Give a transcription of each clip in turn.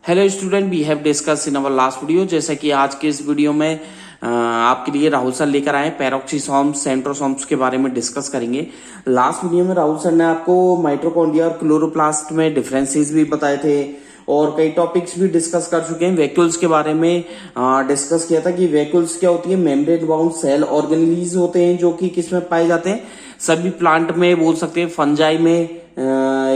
Hello student, we have discuss in our last video. जैसा कि आज के इस वीडियो में आपके लिए राहुल सर लेकर आए पेरोक्सीसोम्स सेंट्रोसोम्स के बारे में डिस्कस करेंगे। लास्ट वीडियो में राहुल सर ने आपको माइटोकॉन्ड्रिया और क्लोरोप्लास्ट में डिफरेंसेस भी बताए थे और कई टॉपिक्स भी डिस्कस कर चुके हैं। वैक्यूल्स के बारे में डिस्कस किया था कि वैक्यूल्स क्या होती है। मेम्ब्रेन बाउंड सेल ऑर्गेनेलीज होते हैं जो कि किस में पाए जाते हैं, सभी प्लांट में बोल सकते हैं, फंजाई में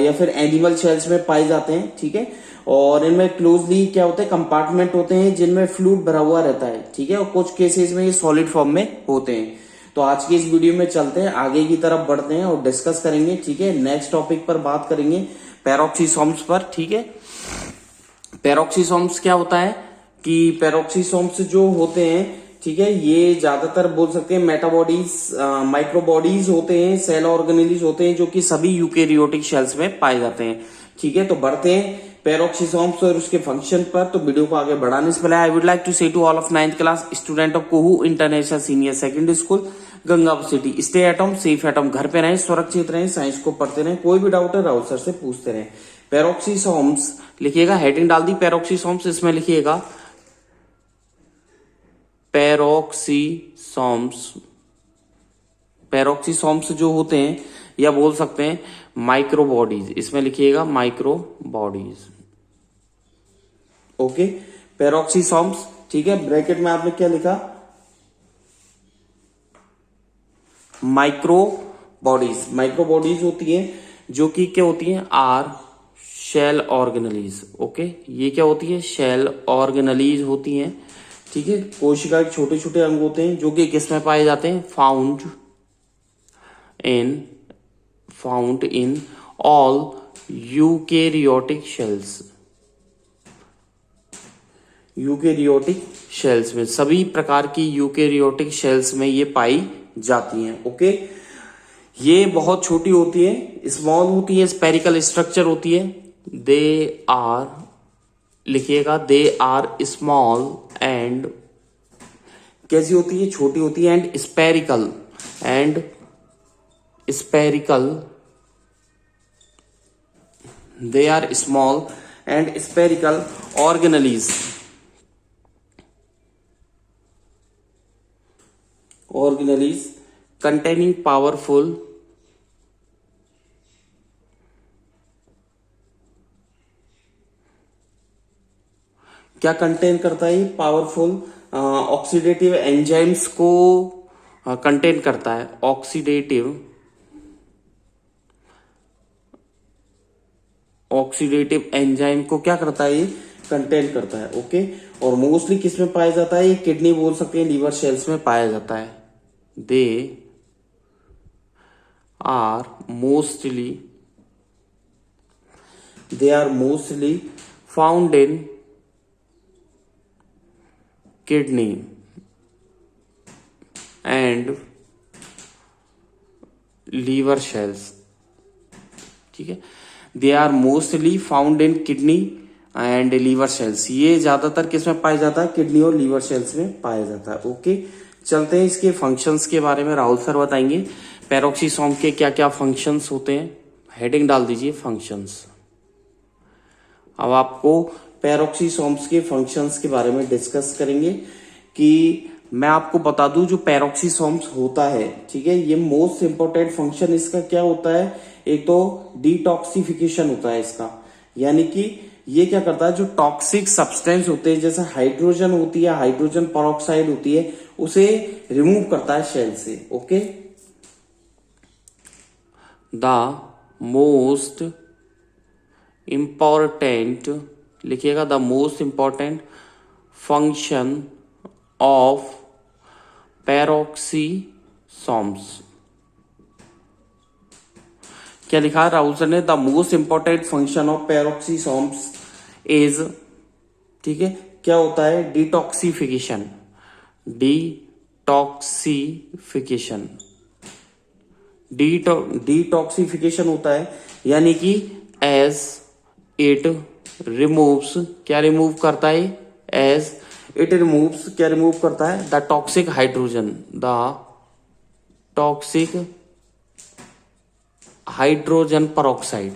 या फिर एनिमल सेल्स में पाए जाते हैं। ठीक है, और इनमें क्लोजली क्या होता है, कंपार्टमेंट होते हैं जिनमें फ्लूइड भरा हुआ रहता है। ठीक है, और कुछ केसेस में ये सॉलिड फॉर्म में होते हैं। तो आज की इस वीडियो में चलते हैं, आगे की तरफ बढ़ते हैं और डिस्कस करेंगे। ठीक है, नेक्स्ट टॉपिक पर बात करेंगे पेरोक्सीसोम्स पर। ठीक है, पेरोक्सीसोम्स क्या होता है कि पेरोक्सीसोम्स जो होते हैं, ठीक है, ये ज्यादातर बोल सकते हैं मेटाबॉडीज माइक्रोबॉडीज होते हैं, सेल ऑर्गेनेलीज होते हैं जो कि सभी यूकेरियोटिक सेल्स में पाए जाते हैं। ठीक है, तो बढ़ते हैं पेरोक्सीसोम्स और उसके फंक्शन पर। तो वीडियो को आगे बढ़ाने से पहले I would like to say to all of 9th class student of कोहू international senior secondary school Gangapur city, stay at home, safe at home, घर पे रहें, सुरक्षित रहें, साइंस को पढ़ते रहें। कोई भी डाउट है राहुल सर से पूछते रहें। पेरोक्सीसोम्स लिखिएगा, हेडिंग डाल दी पेरोक्सीसोम्स, इसमें लिखिएगा पेरोक्सीसोम्स। पेरोक्सीसोम्स जो होते हैं या बोल सकते हैं माइक्रोबॉडीज, इसमें लिखिएगा माइक्रोबॉडीज। ओके, पेरोक्सीसोम्स। ठीक है, ब्रैकेट में आपने क्या लिखा, माइक्रोबॉडीज। माइक्रोबॉडीज होती है जो कि क्या होती है, आर शेल ऑर्गेनेलीज। ओके, ये क्या होती है, शेल ऑर्गेनेलीज होती हैं। ठीक है, कोशिका के छोटे छोटे अंग होते हैं जो कि किसमें पाए जाते हैं, found in all eukaryotic cells। Eukaryotic sales में, सभी प्रकार की यूकेरियोटिक सेल्स में ये पाई जाती हैं। ओके, ये बहुत छोटी होती है, स्मॉल होती है, स्पेरिकल स्ट्रक्चर होती है। दे आर लिखिएगा, दे आर स्मॉल एंड कैसी होती है, छोटी होती है, and spherical they are small and spherical organelles containing powerful क्या कंटेन करता है, पावरफुल ऑक्सीडेटिव एंजाइम्स को कंटेन करता है। ऑक्सीडेटिव एंजाइम को क्या करता है, ये कंटेन करता है। ओके, और मोस्टली किस में पाया जाता है, ये किडनी बोल सकते हैं, लीवर सेल्स में पाया जाता है। They are mostly found in kidney and liver cells. ठीक है, they are mostly found in kidney and liver cells. ये ज्यादातर किस में पाया जाता है, किडनी और लीवर सेल्स में पाया जाता है। ओके, चलते हैं इसके फंक्शंस के बारे में, राहुल सर बताएंगे पेरोक्सीसोम के क्या क्या फंक्शंस होते हैं। हेडिंग डाल दीजिए फंक्शंस। अब आपको पेरोक्सीसोम्स के फंक्शंस के बारे में डिस्कस करेंगे कि मैं आपको बता दूं जो पेरोक्सीसोम्स होता है, ठीक है, ये मोस्ट इंपोर्टेंट फंक्शन इसका क्या होता है, एक तो डिटॉक्सिफिकेशन होता है इसका। यानी कि ये क्या करता है, जो टॉक्सिक सब्सटेंस होते हैं जैसे हाइड्रोजन होती है, हाइड्रोजन पेरोक्साइड होती है, उसे रिमूव करता है सेल से। ओके, द मोस्ट इंपॉर्टेंट लिखिएगा, the most important function of पेरोक्सीसोम्स। क्या लिखा है राहुल सर ने, the most important function of पेरोक्सीसोम्स is, ठीक है, क्या होता है, डिटॉक्सिफिकेशन डिटॉक्सिफिकेशन होता है। यानी कि एज इट रिमूव्स, क्या रिमूव करता है, एज इट रिमूव्स, क्या रिमूव करता है, द टॉक्सिक हाइड्रोजन पेरोक्साइड।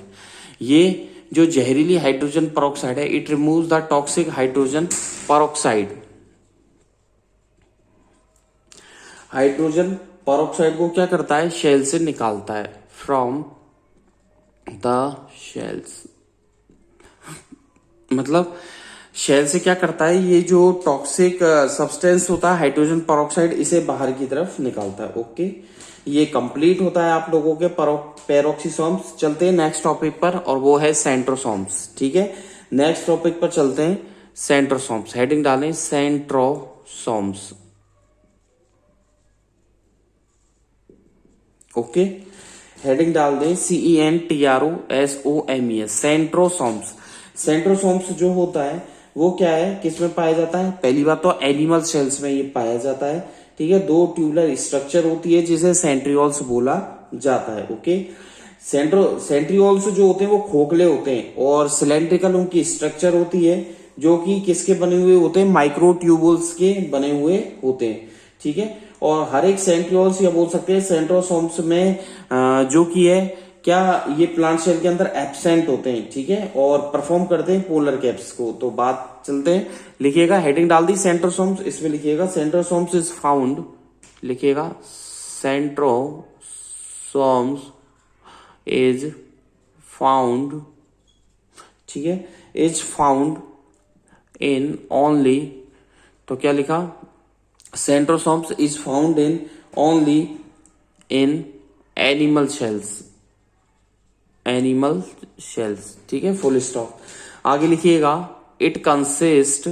ये जो जहरीली हाइड्रोजन पेरोक्साइड है, it removes the toxic hydrogen peroxide. Hydrogen peroxide को क्या करता है, शेल से निकालता है, फ्रॉम द शेल्स। मतलब शेल से क्या करता है, ये जो टॉक्सिक सब्सटेंस होता है हाइड्रोजन पेरोक्साइड, इसे बाहर की तरफ निकालता है। ओके, ये कंप्लीट होता है आप लोगों के पेरोक्सीसोम्स। चलते हैं नेक्स्ट टॉपिक पर, और वो है सेंट्रोसोम्स। ठीक है, नेक्स्ट टॉपिक पर चलते हैं, सेंट्रोसोम्स। हेडिंग डालें सेंट्रोसोम्स। ओके, हेडिंग डाल दें CENTROSOMES, सेंट्रोसोम्स। सेंट्रोसोम्स जो होता है वो क्या है, किस में पाया जाता है? पहली बात तो एनिमल सेल्स में ये पाया जाता है। ठीक है, दो ट्यूबुलर स्ट्रक्चर होती है जिसे सेंट्रियोल्स बोला जाता है। ओके, सेंट्रियोल्स जो होते हैं वो खोखले होते हैं, और सिलेंड्रिकल उनकी स्ट्रक्चर होती है, जो कि किसके बने हुए होते हैं? माइक्रो ट्यूबुल्स के बने हुए होते हैं। ठीक है, और हर एक सेंट्रियोल्स या बोल सकते हैं सेंट्रोसोम्स में जो कि है क्या, ये प्लांट सेल के अंदर एब्सेंट होते हैं। ठीक है, और परफॉर्म करते हैं पोलर कैप्स को। तो बात चलते हैं, लिखिएगा, हेडिंग डाल दी सेंट्रोसोम्स, इसमें लिखिएगा सेंट्रोसोम्स इज फाउंड, लिखिएगा सेंट्रोसोम्स इज फाउंड, ठीक है, इज फाउंड इन ओनली, तो क्या लिखा, centrosomes is found in only in animal shells, animal shells. ठीक है, फुल स्टॉप। आगे लिखिएगा, it consist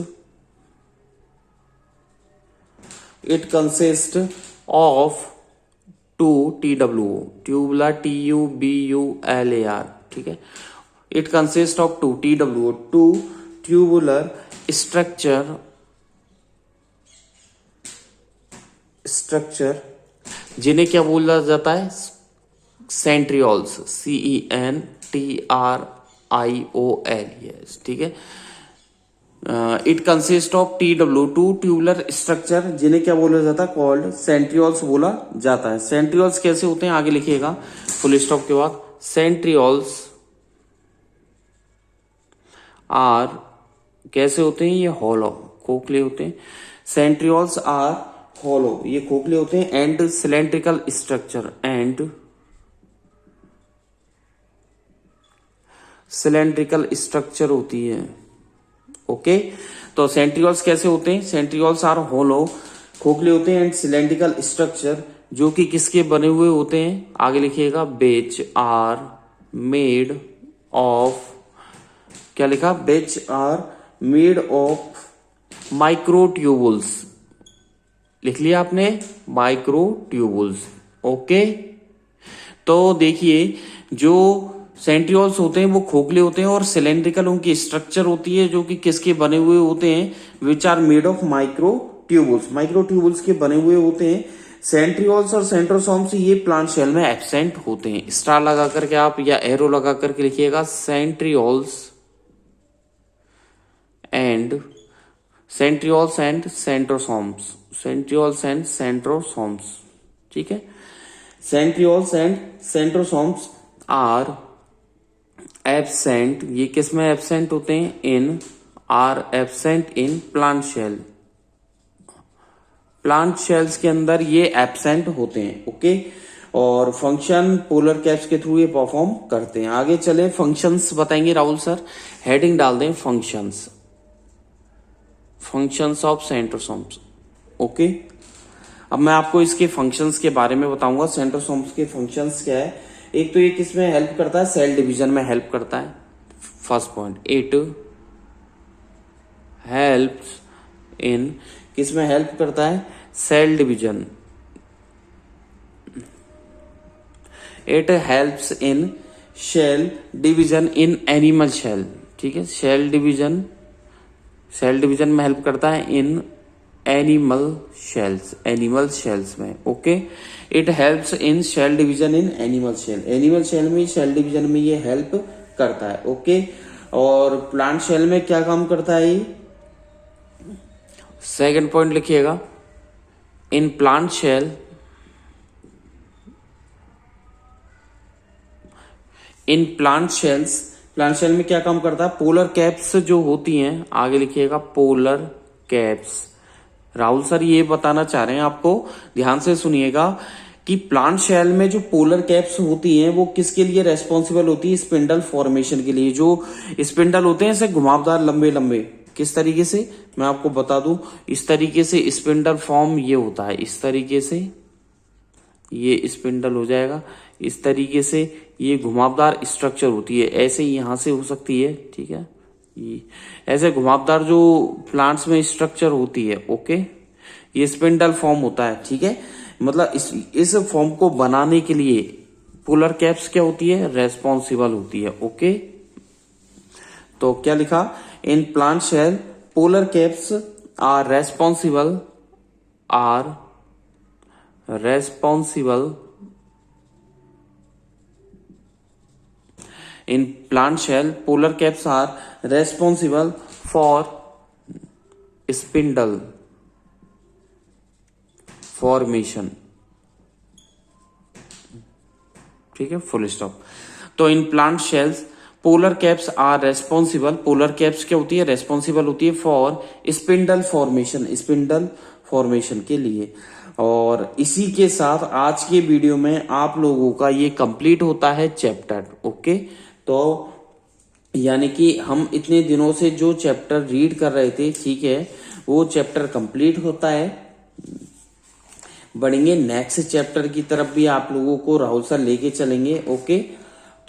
of 2 TWO, tubular TUBULAR। ठीक है, it consist of 2 TWO, 2 tubular structure, जिन्हें क्या बोला जाता है? Centrioles, CENTRIOLS। ठीक है, it consist of TW, 2 tubular structure, जिन्हें क्या बोला जाता है? कॉल्ड सेंट्रियोल्स बोला जाता है। सेंट्रियोल्स कैसे होते हैं, आगे लिखिएगा फुल स्टॉप के बाद, सेंट्रियोल्स आर, कैसे होते हैं? ये हॉलो, खोखले होते हैं। सेंट्रियोल्स आर हॉलो, ये खोखले होते हैं, and cylindrical structure, and cylindrical structure होती है। ओके, तो सेंट्रियोल्स कैसे होते हैं? सेंट्रियोल्स आर होलो, खोखले होते हैं, एंड सिलेंड्रिकल स्ट्रक्चर, जो कि किसके बने हुए होते हैं? आगे लिखिएगा, बेच आर मेड ऑफ, क्या लिखा? बेच आर मेड ऑफ माइक्रोट्यूबुल्स, लिख लिया आपने, माइक्रोट्यूबुल्स। ओके, तो देखिए, जो सेंट्रियोल्स होते हैं वो खोखले होते हैं, और सिलेंड्रिकल उनकी स्ट्रक्चर होती है, जो कि किसके बने हुए होते हैं? Which are made of microtubules, microtubules के बने हुए होते हैं। सेंट्रियोल्स और सेंट्रोसोम्स ये प्लांट सेल में एब्सेंट होते हैं। स्टार लगा करके आप या एरो लगा करके लिखिएगा, centrioles and centrosomes, centrioles and centrosomes. ठीक है, centrioles and centrosomes are absent, ये किस में एब्सेंट होते हैं? In, are absent in plant cell, plant cells के अंदर ये एब्सेंट होते हैं। ओके, और फंक्शन पोलर कैप्स के थ्रू ये परफॉर्म करते हैं। आगे चले, फंक्शंस बताएंगे राहुल सर, हेडिंग डाल दें functions, functions of centrosomes. Okay, अब मैं आपको इसके फंक्शंस के बारे में बताऊंगा। सेंट्रोसोम्स के फंक्शंस क्या है? एक तो ये किस में हेल्प करता है? सेल डिवीजन में हेल्प करता है। First point, it helps in, किस में हेल्प करता है? Cell division. It helps in cell division in animal shell. ठीक है, सेल डिवीजन में हेल्प करता है इन एनिमल शेल्स में। Okay, it helps in cell division in animal shell में, सेल डिवीजन में ये हेल्प करता है। ओके, और प्लांट शेल में क्या काम करता है ये? सेकंड पॉइंट लिखिएगा, in plant shell, in plant shells plant cell में क्या काम करता है, पोलर कैप्स जो होती हैं, आगे लिखिएगा पोलर कैप्स। राहुल सर ये बताना चाह रहे हैं आपको, ध्यान से सुनिएगा, कि प्लांट सेल में जो पोलर कैप्स होती हैं वो किसके लिए रेस्पॉन्सिबल होती है, स्पिंडल फॉर्मेशन के लिए। जो स्पिंडल होते हैं ऐसे घुमावदार लंबे लंबे, किस तरीके से मैं आपको बता दूं, इस तरीके से स्पिंडल फॉर्म ये होता है, इस तरीके से ये स्पिंडल हो जाएगा, इस तरीके से ये घुमावदार स्ट्रक्चर होती है, ऐसे ही यहां से हो सकती है, ठीक है, ये ऐसे घुमावदार जो प्लांट्स में स्ट्रक्चर होती है, ओके, ये स्पिंडल फॉर्म होता है, ठीक है। मतलब इस फॉर्म को बनाने के लिए पोलर कैप्स क्या होती है, रेस्पॉन्सिबल होती है, ओके। तो क्या लिखा, in plant cell polar caps are responsible in plant shell, polar caps are responsible for spindle formation, ठीक है, फुल स्टॉप। तो in plant shells polar caps are responsible, polar caps क्या होती है, रेस्पॉन्सिबल होती है फॉर स्पिंडल फॉर्मेशन के लिए। और इसी के साथ आज के वीडियो में आप लोगों का ये कंप्लीट होता है चैप्टर, ओके। तो यानी कि हम इतने दिनों से जो चैप्टर रीड कर रहे थे, ठीक है, वो चैप्टर कंप्लीट होता है। बढ़ेंगे नेक्स्ट चैप्टर की तरफ भी आप लोगों को राहुल सर लेके चलेंगे, ओके।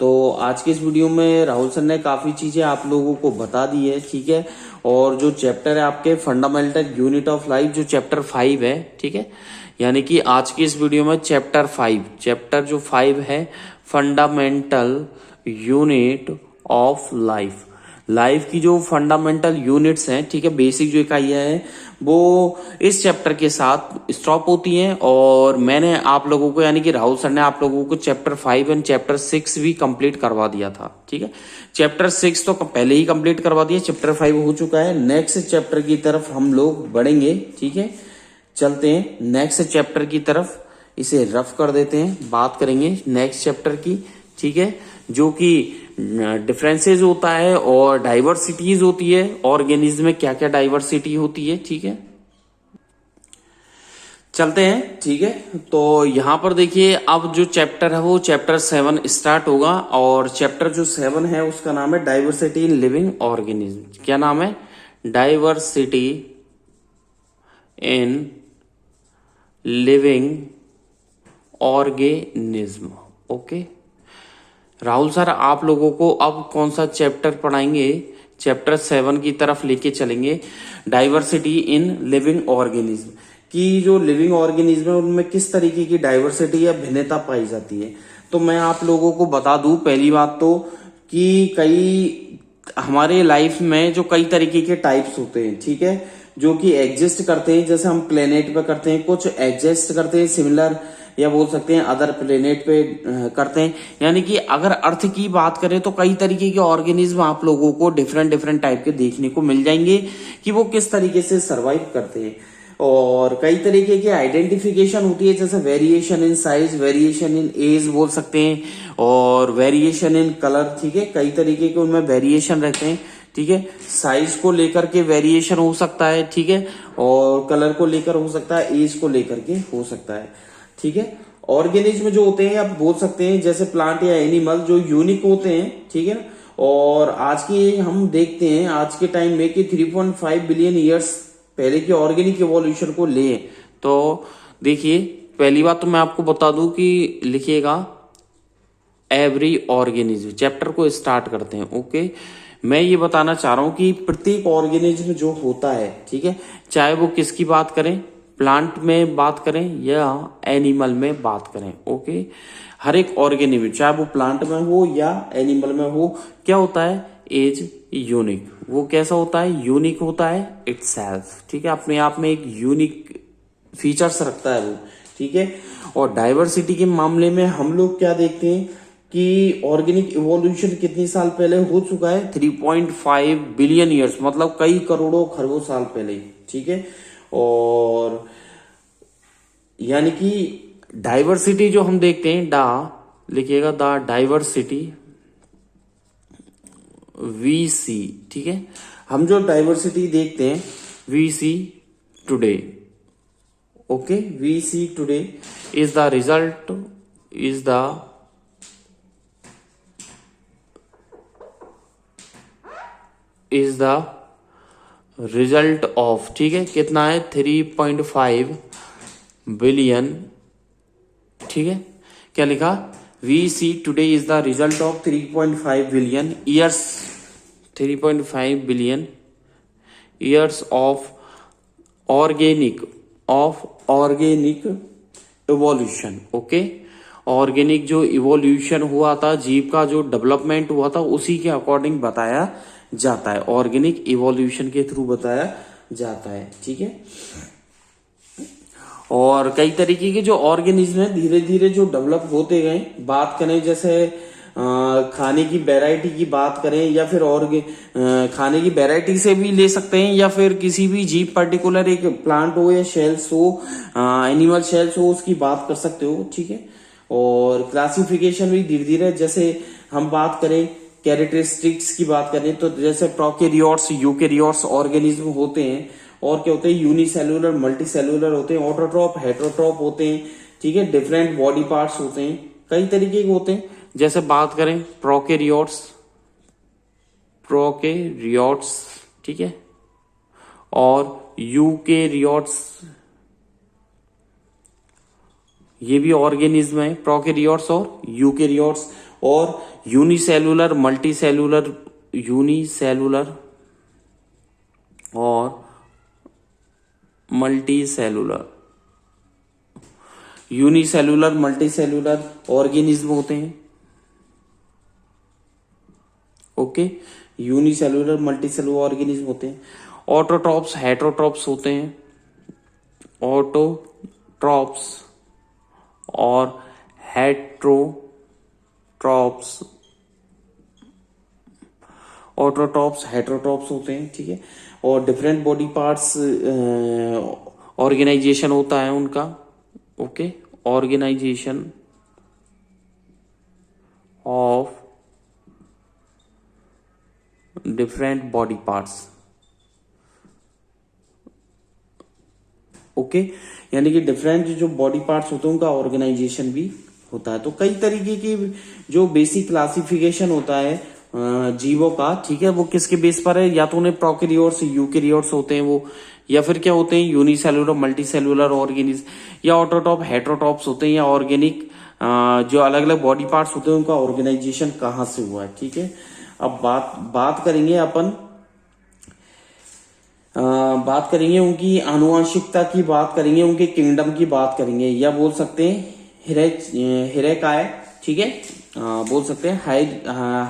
तो आज के इस वीडियो में राहुल सर ने काफी चीजें आप लोगों को बता दी है, ठीक है। और जो चैप्टर है आपके फंडामेंटल यूनिट ऑफ लाइफ, जो चैप्टर 5 है, ठीक है, यानी कि आज की इस वीडियो में चैप्टर जो 5 है, फंडामेंटल यूनिट ऑफ लाइफ की जो फंडामेंटल यूनिट्स हैं, ठीक है, बेसिक जो इकाइयां हैं, वो इस चैप्टर के साथ स्टॉप होती हैं। और मैंने आप लोगों को, यानी कि राहुल सर ने आप लोगों को चैप्टर 5 एंड चैप्टर 6 भी कंप्लीट करवा दिया था, ठीक है। चैप्टर 6 तो पहले ही कंप्लीट करवा दिया, चैप्टर 5 हो चुका है। नेक्स्ट चैप्टर की तरफ हम लोग बढ़ेंगे, ठीक है। चलते हैं नेक्स्ट चैप्टर की तरफ, इसे रफ कर देते हैं, बात करेंगे नेक्स्ट चैप्टर की, ठीक है, जो कि डिफरेंसेस होता है और डाइवर्सिटीज होती है, ऑर्गेनिज्म में क्या क्या डाइवर्सिटी होती है, ठीक है। चलते हैं, ठीक है। तो यहां पर देखिए, अब जो चैप्टर है वो चैप्टर 7 स्टार्ट होगा। और चैप्टर जो 7 है उसका नाम है डाइवर्सिटी इन लिविंग ऑर्गेनिज्म। क्या नाम है, diversity in living organism, okay. Rahul sir आप लोगों को अब कौन सा चैप्टर पढ़ाएंगे, चैप्टर 7 की तरफ लेके चलेंगे। डाइवर्सिटी इन लिविंग ऑर्गेनिज्म की, जो लिविंग ऑर्गेनिज्म है उनमें किस तरीके की डाइवर्सिटी या भिन्नता पाई जाती है। तो मैं आप लोगों को बता दूं, पहली बात तो कि कई हमारे लाइफ में जो कई तरीके के टाइप्स होते हैं, ठीक है, जो कि एग्जिस्ट करते हैं। जैसे हम प्लेनेट पे करते हैं, कुछ एग्जिस्ट करते हैं सिमिलर, या बोल सकते हैं अदर प्लेनेट पे करते हैं। यानी कि अगर अर्थ की बात करें तो कई तरीके के ऑर्गेनिज्म आप लोगों को डिफरेंट टाइप के देखने को मिल जाएंगे कि वो किस तरीके से सरवाइव करते हैं। और कई तरीके की आइडेंटिफिकेशन होती है, जैसे variation in size, variation in age बोल सकते हैं, और वेरिएशन इन कलर, ठीक है, कई तरीके के उनमें वेरिएशन रहते हैं, ठीक है। साइज को लेकर के वेरिएशन हो सकता है, ठीक है, और कलर को लेकर हो सकता है, एज को लेकर के हो सकता है, ठीक है। ऑर्गेनिज्म जो होते हैं आप बोल सकते हैं जैसे प्लांट या एनिमल जो यूनिक होते हैं, ठीक है। और आज की हम देखते हैं आज के टाइम में कि 3.5 बिलियन ईयर्स पहले की ऑर्गेनिक इवोल्यूशन को ले, तो देखिए पहली बात तो मैं आपको बता दूं कि लिखिएगा एवरी ऑर्गेनिज्म, चैप्टर को स्टार्ट करते हैं, ओके। मैं ये बताना चाह रहा हूं कि प्रत्येक ऑर्गेनिज्म जो होता है, ठीक है, चाहे वो किसकी बात करें, प्लांट में बात करें या एनिमल में बात करें, ओके, हर एक ऑर्गेनिज्म चाहे वो प्लांट में हो या एनिमल में हो, क्या होता है, एज यूनिक। वो कैसा होता है, यूनिक होता है इटसेल्फ, ठीक है, अपने आप में एक यूनिक फीचर्स रखता है वो, ठीक है। और डाइवर्सिटी के मामले में हम लोग क्या देखते हैं कि ऑर्गेनिक इवोल्यूशन कितनी साल पहले हो चुका है, 3.5 बिलियन ईयर्स, मतलब कई करोड़ों खरबों साल पहले, ठीक है। और यानी कि डाइवर्सिटी जो हम देखते हैं, लिखिएगा द डाइवर्सिटी वी सी, ठीक है, हम जो डाइवर्सिटी देखते हैं we see today, okay, we see today is the result, is the result of, ठीक है, कितना है 3.5 बिलियन, ठीक है, क्या लिखा, we see today is the result of 3.5 billion years, 3.5 billion years of organic evolution, okay, organic जो evolution हुआ था, जीव का जो डेवलपमेंट हुआ था, उसी के अकॉर्डिंग बताया जाता है, ऑर्गेनिक इवोल्यूशन के थ्रू बताया जाता है, ठीक है। और कई तरीके के जो ऑर्गेनिज्म है धीरे धीरे जो डेवलप होते गए, बात करें जैसे खाने की वैरायटी की बात करें, या फिर और खाने की वैरायटी से भी ले सकते हैं, या फिर किसी भी जीव पर्टिकुलर, एक प्लांट हो या शेल्स हो, एनिमल शेल्स हो, उसकी बात कर सकते हो, ठीक है। और क्लासिफिकेशन भी धीरे धीरे, जैसे हम बात करें कैरेक्टरिस्टिक्स की बात करें तो जैसे प्रोकैरियोट्स, यूकैरियोट्स ऑर्गेनिज्म होते हैं, और क्या होते हैं, यूनिसेलुलर, मल्टीसेलुलर होते हैं, ऑटोट्रॉप, हेटरोट्रॉप होते हैं, ठीक है, डिफरेंट बॉडी पार्ट्स होते हैं, कई तरीके के होते हैं। जैसे बात करें प्रोकैरियोट्स, ठीक है, और यूकैरियोट्स, ये भी ऑर्गेनिज्म है, प्रोकैरियोट्स और यूकैरियोट्स, और यूनिसेलुलर, मल्टीसेलुलर, यूनिसेलुलर और मल्टीसेलुलर, यूनिसेलुलर मल्टीसेलुलर ऑर्गेनिज्म होते हैं, ओके, यूनिसेलुलर मल्टीसेलुलर ऑर्गेनिज्म होते हैं। ऑटोट्रॉप्स, हेटरोट्रॉप्स होते हैं, ऑटोट्रॉप्स और हेटरोट्रॉप्स, ऑटोट्रॉप्स, हेटरोट्रॉप्स होते हैं, ठीक है। और डिफरेंट बॉडी पार्ट्स ऑर्गेनाइजेशन होता है उनका, okay, organisation of different body parts, okay, यानी कि डिफरेंट जो बॉडी पार्ट्स होते हैं उनका ऑर्गेनाइजेशन भी होता है। तो कई तरीके की जो बेसिक क्लासिफिकेशन होता है जीवों का, ठीक है, वो किसके बेस पर है, या तो उन्हें प्रोकैरियोट्स, यूकैरियोट्स होते हैं वो, या फिर क्या होते हैं, यूनिसेलुलर, मल्टीसेलुलर ऑर्गेनिज्म, या ऑटोट्रॉप, हेटरोट्रॉप्स होते हैं, या ऑर्गेनिक जो अलग अलग बॉडी पार्ट्स होते हैं उनका ऑर्गेनाइजेशन कहाँ से हुआ है, ठीक है। अब बात करेंगे अपन, बात करेंगे उनकी आनुवंशिकता की, बात करेंगे उनके किंगडम की बात करेंगे, या बोल सकते हैं हिरेकाय, ठीक है, बोल सकते हैं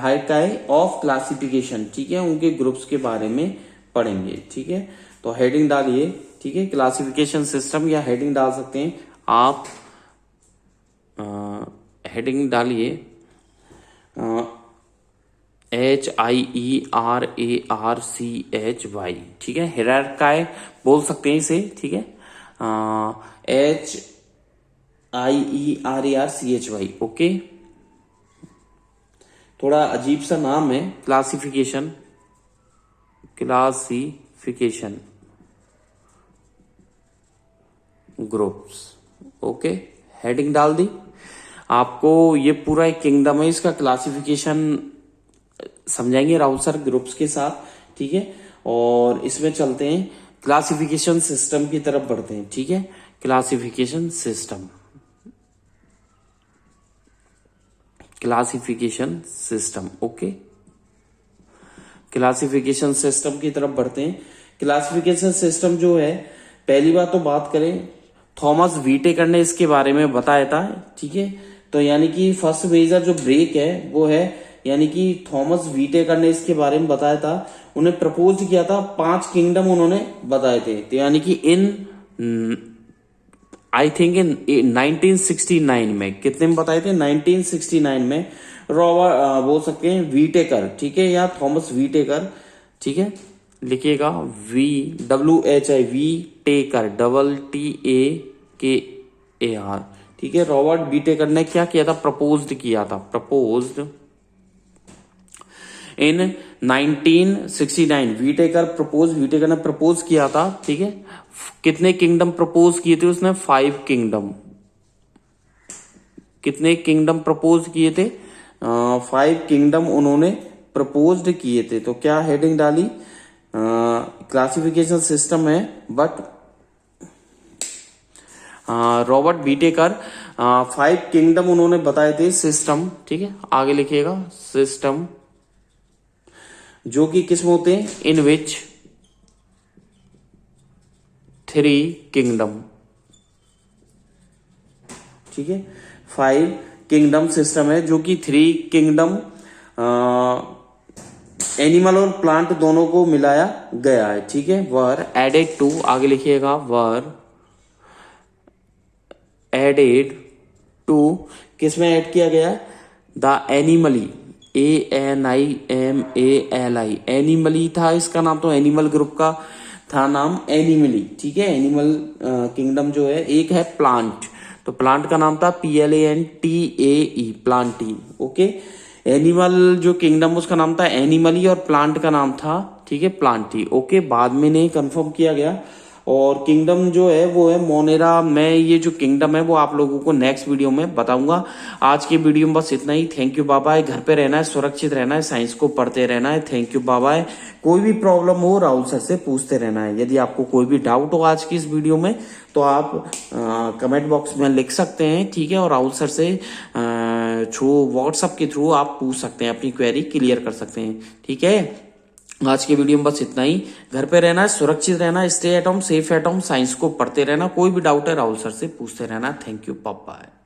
हायरार्की ऑफ क्लासिफिकेशन, ठीक है, उनके ग्रुप्स के बारे में पढ़ेंगे, ठीक है। तो हेडिंग डालिए, ठीक है, क्लासिफिकेशन सिस्टम, या हेडिंग डाल सकते हैं आप, हेडिंग डालिए HIERARCHY, ठीक है, हिरार्की बोल सकते हैं इसे, ठीक है, HIERARCHY, ओके। थोड़ा अजीब सा नाम है, क्लासिफिकेशन ग्रुप्स, ओके, हेडिंग डाल दी। आपको ये पूरा एक किंगडम है, इसका क्लासिफिकेशन समझाएंगे राहुल सर ग्रुप्स के साथ, ठीक है। और इसमें चलते हैं क्लासिफिकेशन सिस्टम की तरफ बढ़ते हैं, ठीक है, classification system, okay, classification system की तरफ बढ़ते हैं। क्लासिफिकेशन सिस्टम जो है, पहली बात करें, थॉमस व्हिटेकर ने इसके बारे में बताया था, ठीक है। तो यानी कि फर्स्ट मेजर जो ब्रेक है वो है, यानी कि थॉमस व्हिटेकर ने इसके बारे में बताया था, उन्हें प्रपोज किया था, 5 किंगडम उन्होंने बताए थे। तो यानी कि आई थिंक इन 1969 में, कितने में बताए थे, 1969 में रॉबर्ट बोल सकते हैं व्हिटेकर, ठीक है, या थॉमस व्हिटेकर, ठीक है, लिखिएगा WHI व्हिटेकर, TAKAR, ठीक है। रॉबर्ट व्हिटेकर ने क्या किया था, प्रपोज्ड इन 1969 वीटेकर ने प्रपोज किया था, ठीक है। कितने किंगडम प्रपोज किए थे उसने? 5 किंगडम। कितने किंगडम प्रपोज किए थे? 5 किंगडम उन्होंने प्रपोज्ड किए थे। तो क्या हेडिंग डाली? क्लासिफिकेशन सिस्टम है, बट रॉबर्ट विटेकर 5 किंगडम उन्होंने बताए थे सिस्टम, ठीक है। आगे लिखिएगा सिस्टम, जो कि किसमें होते हैं? इन विच 3 किंगडम, ठीक है। 5 किंगडम सिस्टम है जो कि 3 किंगडम एनिमल और प्लांट दोनों को मिलाया गया है, ठीक है। वर एडेड टू, आगे लिखिएगा वर एडेड टू, किसमें ऐड किया गया? द एनिमली, ANIMALI, एनिमली था इसका नाम, तो एनिमल ग्रुप का था नाम एनिमली, ठीक है। एनिमल किंगडम जो है, एक है प्लांट, तो प्लांट का नाम था PLANTAE, प्लांटी, ओके। एनिमल जो किंगडम उसका नाम था एनिमली और प्लांट का नाम था, ठीक है, प्लांटी, ओके। बाद में नहीं कंफर्म किया गया। और किंगडम जो है वो है मोनेरा। मैं ये जो किंगडम है वो आप लोगों को नेक्स्ट वीडियो में बताऊंगा। आज की वीडियो में बस इतना ही। Thank you, bye bye. घर पे रहना है, सुरक्षित रहना है, साइंस को पढ़ते रहना है। Thank you, bye bye. कोई भी प्रॉब्लम हो राहुल सर से पूछते रहना है। यदि आपको कोई भी डाउट हो आज की इस वीडियो में तो आप कमेंट बॉक्स में लिख सकते हैं, ठीक है। और राहुल सर से थ्रू व्हाट्सएप के थ्रू आप पूछ सकते हैं, अपनी क्वेरी क्लियर कर सकते हैं, ठीक है। आज के वीडियो में बस इतना ही। घर पे रहना है, सुरक्षित रहना है, stay at home, safe at home, science को पढ़ते रहना। कोई भी डाउट है राहुल सर से पूछते रहना। Thank you, bye bye.